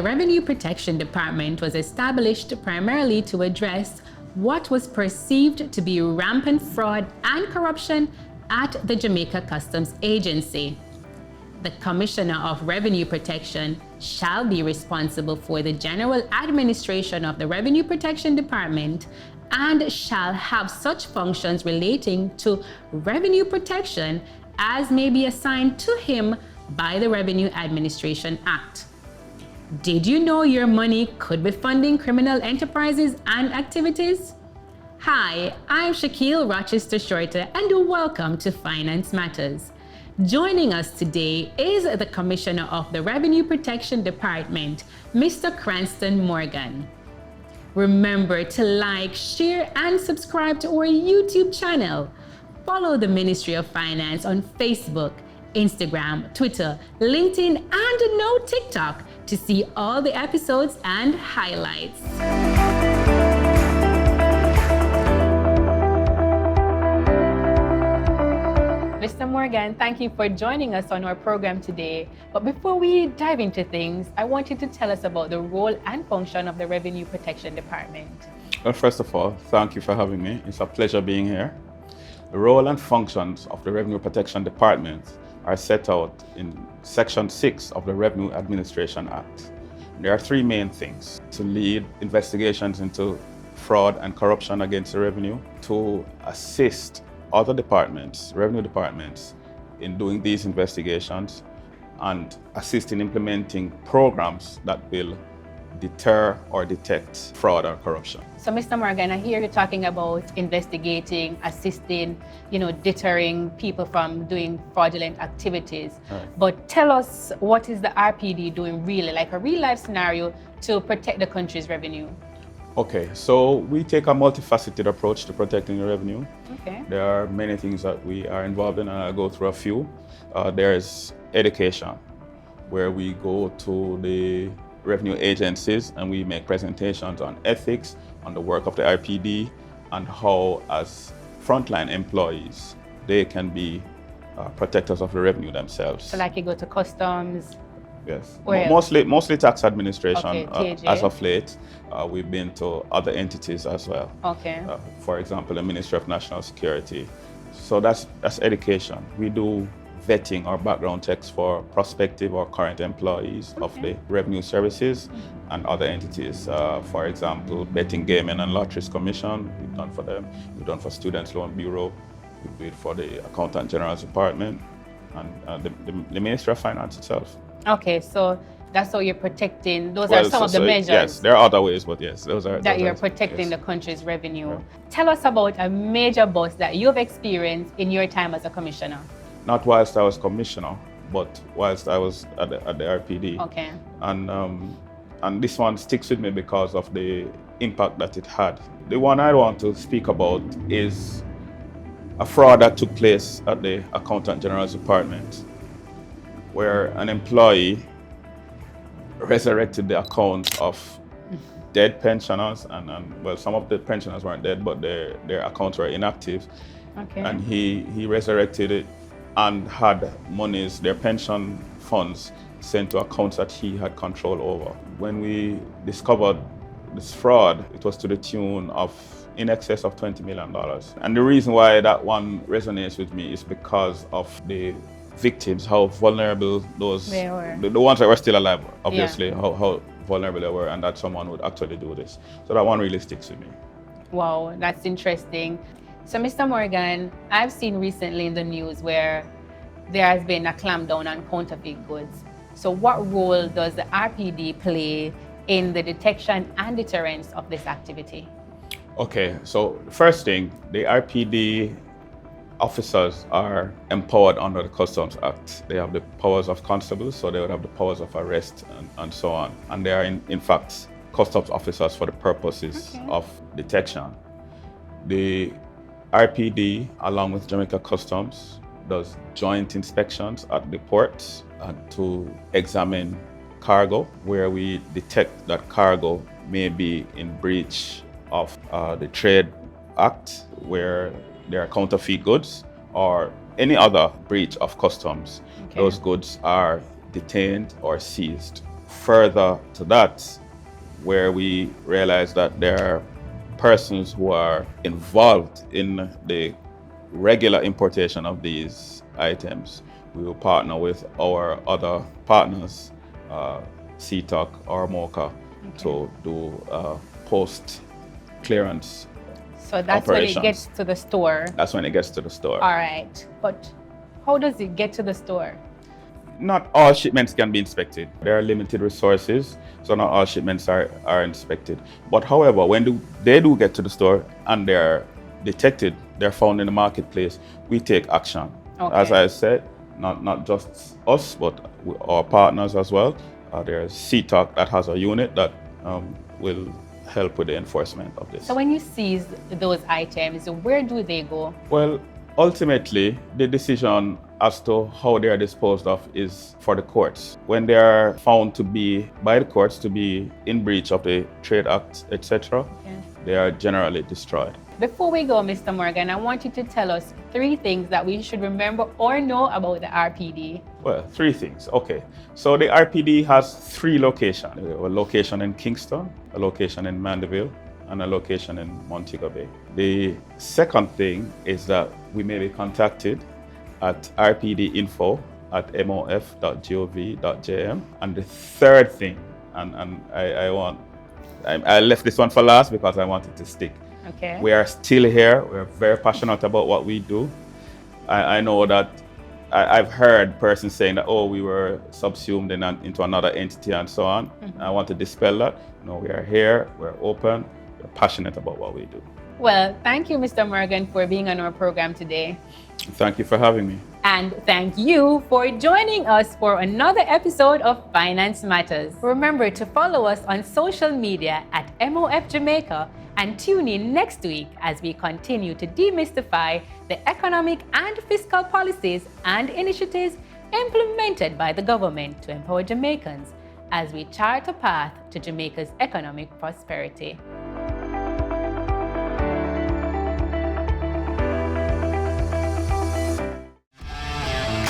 the Revenue Protection Department was established primarily to address what was perceived to be rampant fraud and corruption at the Jamaica Customs Agency. The Commissioner of Revenue Protection shall be responsible for the general administration of the Revenue Protection Department and shall have such functions relating to revenue protection as may be assigned to him by the Revenue Administration Act. Did you know your money could be funding criminal enterprises and activities? Hi, I'm Shaquille Rochester Shorter and welcome to Finance Matters. Joining us today is the Commissioner of the Revenue Protection Department, Mr. Cranston Morgan. Remember to like, share, and subscribe to our YouTube channel. Follow the Ministry of Finance on Facebook, Instagram, Twitter, LinkedIn, and now TikTok to see all the episodes and highlights. Mr. Morgan, thank you for joining us on our program today. But before we dive into things, I want you to tell us about the role and function of the Revenue Protection Department. Well, first of all, thank you for having me. It's a pleasure being here. The role and functions of the Revenue Protection Department are set out in Section 6 of the Revenue Administration Act. There are three main things: to lead investigations into fraud and corruption against the revenue, to assist other departments, revenue departments, in doing these investigations, and assist in implementing programs that will deter or detect fraud or corruption. So, Mr. Morgan, I hear you talking about investigating, assisting, deterring people from doing fraudulent activities. Right. But tell us, what is the RPD doing really, like a real life scenario, to protect the country's revenue? Okay, so we take a multifaceted approach to protecting the revenue. Okay. There are many things that we are involved in, and I'll go through a few. There's education, where we go to the revenue agencies and we make presentations on ethics, on the work of the RPD, and how, as frontline employees, they can be protectors of the revenue themselves. So like you go to customs? Yes, Where mostly tax administration. Okay, as of late. We've been to other entities as well. Okay. For example, the Ministry of National Security. So that's education. We do vetting or background checks for prospective or current employees of the revenue services and other entities. For example, Betting, Gaming and Lotteries Commission, we've done for them. We've done for Students Loan Bureau. We do it for the Accountant General's Department and the Ministry of Finance itself. Okay, so that's how you're protecting. Those are some of the measures. Yes, there are other ways, but yes, those are. You're protecting the country's revenue. Right. Tell us about a major bust that you've experienced in your time as a commissioner. Not whilst I was commissioner, but whilst I was at the RPD. Okay. And this one sticks with me because of the impact that it had. The one I want to speak about is a fraud that took place at the Accountant General's Department, where an employee resurrected the accounts of dead pensioners, and well, some of the pensioners weren't dead, but their accounts were inactive. Okay. And he resurrected it and had monies, their pension funds, sent to accounts that he had control over. When we discovered this fraud, it was to the tune of in excess of $20 million. And the reason why that one resonates with me is because of the victims, how vulnerable those were. The ones that were still alive, obviously, yeah. how vulnerable they were, and that someone would actually do this. So that one really sticks with me. Wow, that's interesting. So, Mr. Morgan, I've seen recently in the news where there has been a clampdown on counterfeit goods. So what role does the RPD play in the detection and deterrence of this activity? Okay, so first thing, the RPD officers are empowered under the Customs Act. They have the powers of constables, so they would have the powers of arrest and so on. And they are in fact customs officers for the purposes of detection. The RPD, along with Jamaica Customs, does joint inspections at the ports to examine cargo, where we detect that cargo may be in breach of the Trade Act, where there are counterfeit goods or any other breach of customs. Those goods are detained or seized. further to that, where we realize that there are persons who are involved in the regular importation of these items, we will partner with our other partners, CTOC or MOCA, to do post clearance. So that's when it gets to the store. That's when it gets to the store. All right. But how does it get to the store? Not all shipments can be inspected. There are limited resources, so not all shipments are inspected. But however, when they do get to the store and they're detected, they're found in the marketplace, we take action. Okay. As I said, not just us, but our partners as well. There's CTOC that has a unit that will help with the enforcement of this. So when you seize those items, where do they go? Well, ultimately, the decision as to how they are disposed of is for the courts. When they are found to be, by the courts, to be in breach of the Trade Act, etc., they are generally destroyed. Before we go, Mr. Morgan, I want you to tell us 3 things that we should remember or know about the RPD. Well, 3 things. Okay. So the RPD has 3 locations. A location in Kingston, a location in Mandeville, and a location in Montego Bay. The second thing is that we may be contacted at rpdinfo@mof.gov.jm. And the third thing, and I left this one for last because I want it to stick. Okay. We are still here. We're very passionate about what we do. I know that I've heard persons saying that, oh, we were subsumed into another entity and so on. Mm-hmm. I want to dispel that. No, we are here. We're open. We're passionate about what we do. Well, thank you, Mr. Morgan, for being on our program today. Thank you for having me. And thank you for joining us for another episode of Finance Matters. Remember to follow us on social media at MOF Jamaica and tune in next week as we continue to demystify the economic and fiscal policies and initiatives implemented by the government to empower Jamaicans as we chart a path to Jamaica's economic prosperity.